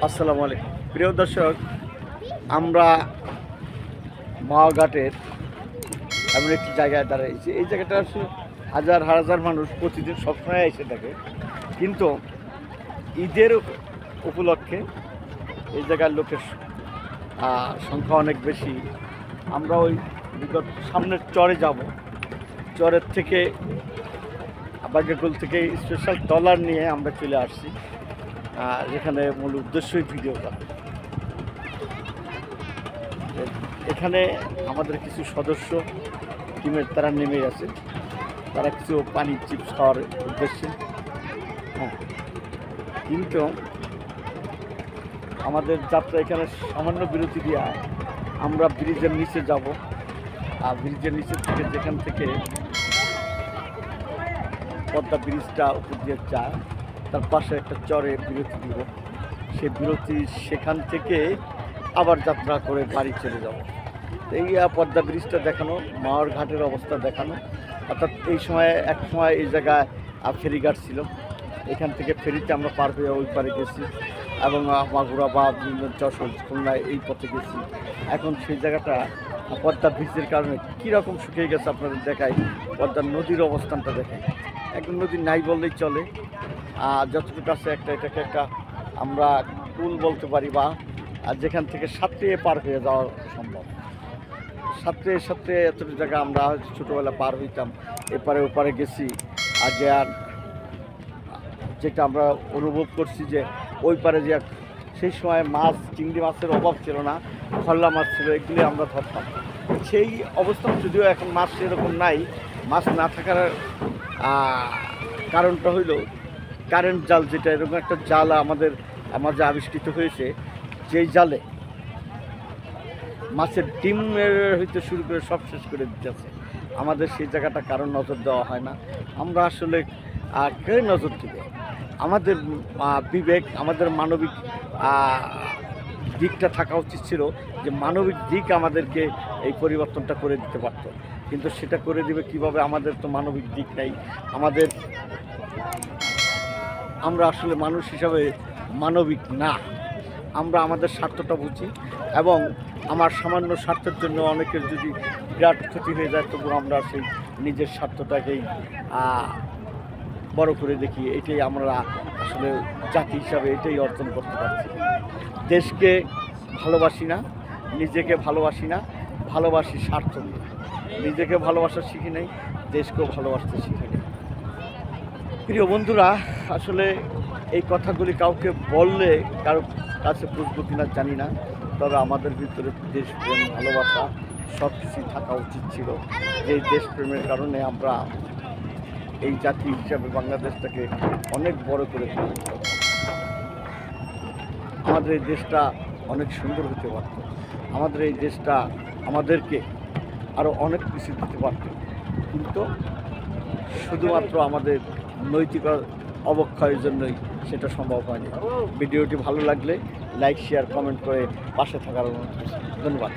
আসসালামু আলাইকুম প্রিয় দর্শক, আমরা মাওঘাটের এমন একটি জায়গায় দাঁড়িয়েছি। এই জায়গাটা আসলে হাজার হাজার মানুষ প্রতিদিন সবসময় এসে থাকে, কিন্তু ঈদের উপলক্ষে এই জায়গার লোকের সংখ্যা অনেক বেশি। আমরা ওই বিগত সামনের চরে যাব, চরের থেকে বাগেরকুল থেকে স্পেশাল ট্রলার নিয়ে আমরা চলে আসছি, যেখানে মূল উদ্দেশ্যই ভিডিও করা। এখানে আমাদের কিছু সদস্য টিমের তারা নেমে গেছে, তারা কিছু পানি চিপস খাওয়ার উদ্দেশ্যে। কিন্তু আমাদের যাত্রা এখানে সামান্য বিরতি দিয়ে আমরা ব্রিজের নিচে যাব, আর ব্রিজের নিচে থেকে যেখান থেকে পদ্মা ব্রিজটা উপর দিয়ে যায় তার পাশে একটা চরে বিরতি দিব। সেই বিরতি সেখান থেকে আবার যাত্রা করে বাড়ি চলে যাব। এই পদ্মা ব্রিজটা দেখানো, মাওয়ার ঘাটের অবস্থা দেখানো। অর্থাৎ এই সময় এক সময় এই জায়গায় ফেরিঘাট ছিল, এখান থেকে ফেরিতে আমরা পার হয়ে ওই পারে গেছি এবং মাগুরা বা যশোর খুলনা এই পথে গেছি। এখন সেই জায়গাটা পদ্মা ব্রিজের কারণে কীরকম শুকিয়ে গেছে আপনাদের দেখাই। পদ্মার নদীর অবস্থানটা দেখাই, একদম নদী নাই বললেই চলে। যতটুকু আছে এটাকে একটা আমরা পুল বলতে পারি, বা যেখান থেকে সাঁতরিয়ে পার হয়ে যাওয়া সম্ভব। সাঁতরিয়ে এতটুকু জায়গা আমরা ছোটোবেলা পার হইতাম, এপারে ওপারে গেছি। আর যেটা আমরা অনুভব করছি যে ওই পারে যে সেই সময় মাছ, চিংড়ি মাছের অভাব ছিল না, খল্লা মাছ ছিল, এগুলি আমরা ধরতাম। সেই অবস্থান যদিও এখন মাছ সেরকম নাই। মাছ না থাকার কারণটা হইল কারেন্ট জাল, যেটা এরকম একটা জাল আমাদের মাঝে আবিষ্কৃত হয়েছে, যেই জালে মাছের ডিমের হইতে শুরু করে সব শেষ করে দিতেছে। আমাদের সেই জায়গাটা কারণ নজর দেওয়া হয় না। আমরা আসলে কে নজর দেবে? আমাদের বিবেক, আমাদের মানবিক দিকটা থাকা উচিত ছিল, যে মানবিক দিক আমাদেরকে এই পরিবর্তনটা করে দিতে পারত। কিন্তু সেটা করে দিবে কিভাবে? আমাদের তো মানবিক দিক নেই। আমরা আসলে মানুষ হিসাবে মানবিক না। আমরা আমাদের স্বার্থটা বুঝি, এবং আমার সামান্য স্বার্থের জন্য অনেকের যদি বিরাট ক্ষতি হয়ে যায়, তবু আমরা সেই নিজের স্বার্থটাকেই বড় করে দেখি। এটাই আমরা আসলে জাতি হিসাবে এটাই অর্জন করতে পারছি। দেশকে ভালোবাসি না, নিজেকে ভালোবাসি না, ভালোবাসি স্বার্থ নিয়ে। নিজেকে ভালোবাসা শিখি নাই, দেশকেও ভালোবাসতে শিখি নাই। প্রিয় বন্ধুরা, আসলে এই কথাগুলি কাউকে বললে কারো কাছে বুঝবো কিনা জানি না, তবে আমাদের ভিতরে দেশপ্রেম, ভালোবাসা সব কিছুই থাকা উচিত ছিল। যে দেশপ্রেমের কারণে আমরা এই জাতি হিসাবে বাংলাদেশটাকে অনেক বড় করে তুলেছি। আমাদের এই দেশটা অনেক সুন্দর হতে পারত। আমাদের এই দেশটা আমাদেরকে আরও অনেক কিছু দিতে পারত, কিন্তু শুধুমাত্র আমাদের নৈতিক অবক্ষয়ের জন্যই সেটা সম্ভব হয়নি। ভিডিওটি ভালো লাগলে লাইক, শেয়ার, কমেন্ট করে পাশে থাকার অনুরোধ। ধন্যবাদ।